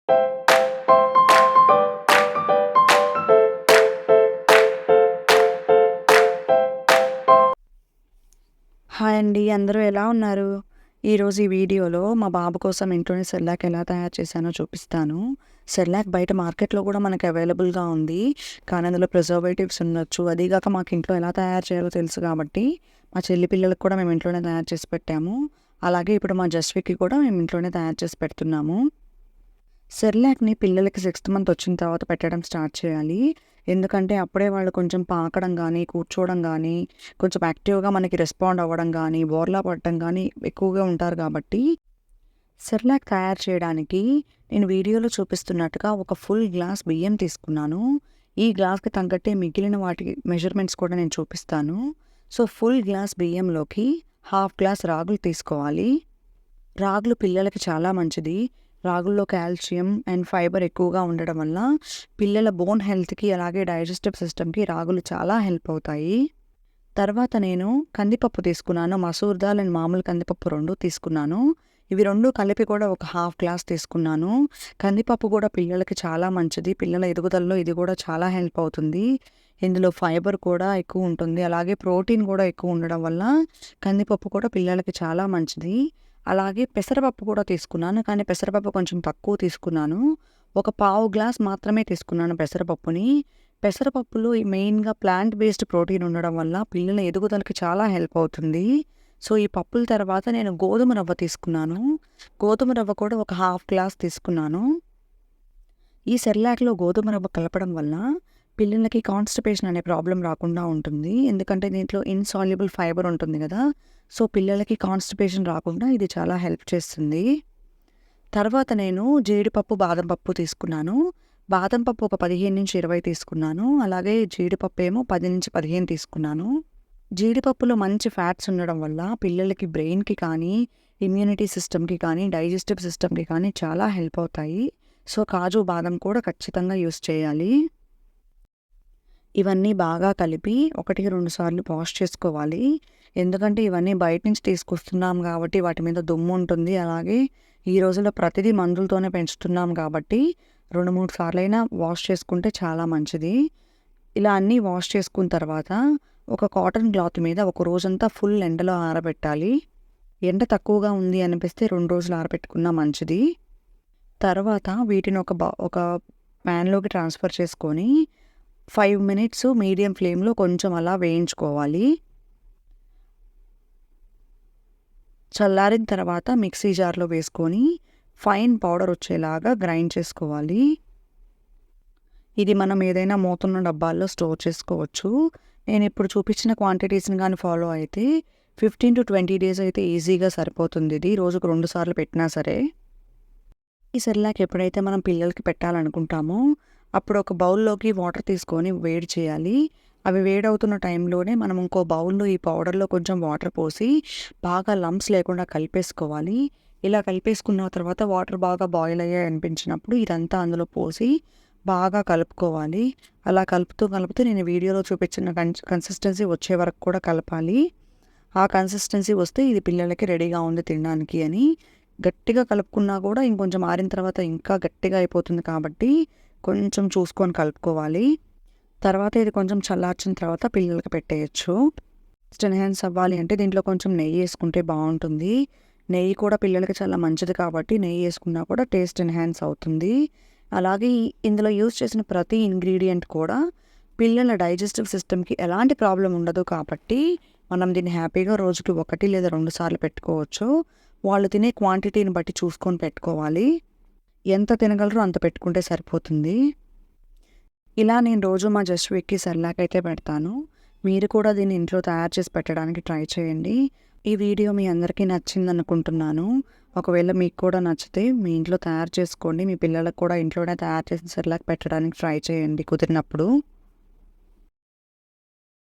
Hi అండి. అందరూ ఎలా ఉన్నారు? ఈరోజు ఈ వీడియోలో మా బాబు కోసం ఇంట్లోనే సెర్లాక్ ఎలా తయారు చేశానో చూపిస్తాను. సెర్లాక్ బయట మార్కెట్‌లో కూడా మనకు అవైలబుల్‌గా ఉంది. కానీ అందులో ప్రిజర్వేటివ్స్ ఉండొచ్చు. అదీ గాక మాకు ఇంట్లో ఎలా తయారు చేయాలో తెలుసు కాబట్టి, మా చెల్లి పిల్లలకి కూడా మేము ఇంట్లోనే తయారు చేసి పెట్టాము. అలాగే ఇప్పుడు మా జస్వికి కూడా మేము ఇంట్లోనే తయారు చేసి పెడుతున్నాము. సెర్లాక్‌ని పిల్లలకి 6థ్ మంత్ వచ్చిన తర్వాత పెట్టడం స్టార్ట్ చేయాలి. ఎందుకంటే అప్పుడే వాళ్ళు కొంచెం పాకడం గానీ, కూర్చోవడం గానీ, కొంచెం యాక్టివ్‌గా మనకి రెస్పాండ్ అవ్వడం గానీ, బోర్లా పడటం గానీ ఎక్కువగా ఉంటారు కాబట్టి, సెర్లాక్ తయారు చేయడానికి నేను వీడియోలో చూపిస్తున్నట్టుగా ఒక ఫుల్ గ్లాస్ బియ్యం తీసుకున్నాను. ఈ గ్లాస్‌కి తగ్గట్టే మిగిలిన వాటి మెజర్‌మెంట్స్ కూడా నేను చూపిస్తాను. సో, ఫుల్ గ్లాస్ బియ్యంలోకి హాఫ్ గ్లాస్ రాగులు తీసుకోవాలి. రాగులు పిల్లలకి చాలా మంచిది. రాగుల్లో కాల్షియం అండ్ ఫైబర్ ఎక్కువగా ఉండడం వల్ల పిల్లల బోన్ హెల్త్‌కి అలాగే డైజెస్టివ్ సిస్టమ్‌కి రాగులు చాలా హెల్ప్ అవుతాయి. తర్వాత నేను కందిపప్పు తీసుకున్నాను. మసూర్ దాల్ అండ్ మామూలు కందిపప్పు 2 తీసుకున్నాను. ఇవి 2 కలిపి కూడా ఒక హాఫ్ గ్లాస్ తీసుకున్నాను. కందిపప్పు కూడా పిల్లలకి చాలా మంచిది. పిల్లల ఎదుగుదలలో ఇది కూడా చాలా హెల్ప్ అవుతుంది. ఇందులో ఫైబర్ కూడా ఎక్కువ ఉంటుంది. అలాగే ప్రోటీన్ కూడా ఎక్కువ ఉండడం వల్ల కందిపప్పు కూడా పిల్లలకి చాలా మంచిది. అలాగే పెసరపప్పు కూడా తీసుకున్నాను. కానీ పెసరపప్పు కొంచెం తక్కువ తీసుకున్నాను. ఒక పావు గ్లాస్ మాత్రమే తీసుకున్నాను పెసరపప్పుని. పెసరపప్పులో మెయిన్‌గా ప్లాంట్ బేస్డ్ ప్రోటీన్ ఉండడం వల్ల పిల్లల ఎదుగుదలకి చాలా హెల్ప్ అవుతుంది. సో, ఈ పప్పుల తర్వాత నేను గోధుమ రవ్వ తీసుకున్నాను. గోధుమ రవ్వ కూడా ఒక హాఫ్ గ్లాస్ తీసుకున్నాను. ఈ సెర్లాక్‌లో గోధుమ రవ్వ కలపడం వల్ల పిల్లలకి కాన్‌స్టిపేషన్ అనే ప్రాబ్లమ్ రాకుండా ఉంటుంది. ఎందుకంటే దీంట్లో ఇన్‌సాల్యుబుల్ ఫైబర్ ఉంటుంది గదా! సో, పిల్లలకి కాన్‌స్టిపేషన్ రాకుండా ఇది చాలా హెల్ప్ చేస్తుంది. తర్వాత నేను జీడిపప్పు, బాదం పప్పు తీసుకున్నాను. బాదం పప్పు ఒక 15-20 తీసుకున్నాను. అలాగే జీడిపప్పు ఏమో 10-15 తీసుకున్నాను. జీడిపప్పులో మంచి ఫ్యాట్స్ ఉండడం వల్ల పిల్లలకి బ్రెయిన్‌కి కానీ, ఇమ్యూనిటీ సిస్టమ్‌కి కానీ, డైజెస్టివ్ సిస్టమ్‌కి కానీ చాలా హెల్ప్ అవుతాయి. సో, కాజు, బాదం కూడా ఖచ్చితంగా యూజ్ చేయాలి. ఇవన్నీ బాగా కలిపి 1-2 సార్లు వాష్ చేసుకోవాలి. ఎందుకంటే ఇవన్నీ బయట నుంచి తీసుకొస్తున్నాం కాబట్టి వాటి మీద దుమ్ము ఉంటుంది. అలాగే ఈ రోజుల్లో ప్రతిదీ మందులతోనే పెంచుతున్నాం కాబట్టి 2-3 సార్లైనా వాష్ చేసుకుంటే చాలా మంచిది. ఇలా అన్నీ వాష్ చేసుకున్న తర్వాత ఒక కాటన్ క్లాత్ మీద ఒక రోజంతా ఫుల్ ఎండలో ఆరబెట్టాలి. ఎండ తక్కువగా ఉంది అనిపిస్తే 2 రోజులు ఆరబెట్టుకున్నా మంచిది. తర్వాత వీటిని ఒక ప్యాన్‌లోకి ట్రాన్స్‌ఫర్ చేసుకొని 5 మినిట్స్ మీడియం ఫ్లేమ్‌లో కొంచెం అలా వేయించుకోవాలి. చల్లారిన తర్వాత మిక్సీ జార్‌లో వేసుకొని ఫైన్ పౌడర్ వచ్చేలాగా గ్రైండ్ చేసుకోవాలి. ఇది మనం ఏదైనా మూతన్న డబ్బాల్లో స్టోర్ చేసుకోవచ్చు. నేనిప్పుడు చూపించిన క్వాంటిటీస్‌ని గాని ఫాలో అయితే 15-20 డేస్ అయితే ఈజీగా సరిపోతుంది ఇది. రోజుకు 2 సార్లు పెట్టినా సరే. ఈ సెర్లాక్ ఎప్పుడైతే మనం పిల్లలకి పెట్టాలనుకుంటామో అప్పుడు ఒక బౌల్‌లోకి వాటర్ తీసుకొని వేడి చేయాలి. అవి వేడవుతున్న టైంలోనే మనం ఇంకో బౌల్‌లో ఈ పౌడర్‌లో కొంచెం వాటర్ పోసి బాగా లంప్స్ లేకుండా కలిపేసుకోవాలి. ఇలా కలిపేసుకున్న తర్వాత వాటర్ బాగా బాయిల్ అయ్యాయి అనిపించినప్పుడు ఇదంతా అందులో పోసి బాగా కలుపుకోవాలి. అలా కలుపుతూ నేను వీడియోలో చూపించిన కన్సిస్టెన్సీ వచ్చే వరకు కూడా కలపాలి. ఆ కన్సిస్టెన్సీ వస్తే ఇది పిల్లలకి రెడీగా ఉంది తినడానికి అని. గట్టిగా కలుపుకున్నా కూడా ఇంకొంచెం ఆరిన తర్వాత ఇంకా గట్టిగా అయిపోతుంది కాబట్టి కొంచెం చూసుకొని కలుపుకోవాలి. తర్వాత ఇది కొంచెం చల్లార్చిన తర్వాత పిల్లలకి పెట్టేయొచ్చు. టేస్ట్ ఎన్హాన్స్ అవ్వాలి అంటే దీంట్లో కొంచెం నెయ్యి వేసుకుంటే బాగుంటుంది. నెయ్యి కూడా పిల్లలకి చాలా మంచిది కాబట్టి నెయ్యి వేసుకున్నా కూడా టేస్ట్ ఎన్హాన్స్ అవుతుంది. అలాగే ఇందులో యూజ్ చేసిన ప్రతి ఇంగ్రీడియంట్ కూడా పిల్లల డైజెస్టివ్ సిస్టమ్‌కి ఎలాంటి ప్రాబ్లమ్ ఉండదు కాబట్టి మనం దీన్ని హ్యాపీగా రోజుకి 1 లేదా 2 సార్లు పెట్టుకోవచ్చు. వాళ్ళు తినే క్వాంటిటీని బట్టి చూసుకొని పెట్టుకోవాలి. ఎంత తినగలరో అంత పెట్టుకుంటే సరిపోతుంది. ఇలా నేను రోజు మా జస్వికి సెర్లాక్ అయితే పెడతాను. మీరు కూడా దీన్ని ఇంట్లో తయారు చేసి పెట్టడానికి ట్రై చేయండి. ఈ వీడియో మీ అందరికీ నచ్చిందనుకుంటున్నాను. ఒకవేళ మీకు కూడా నచ్చితే మీ ఇంట్లో తయారు చేసుకోండి. మీ పిల్లలకు కూడా ఇంట్లోనే తయారు చేసిన సెర్లాక్ పెట్టడానికి ట్రై చేయండి కుదిరినప్పుడు.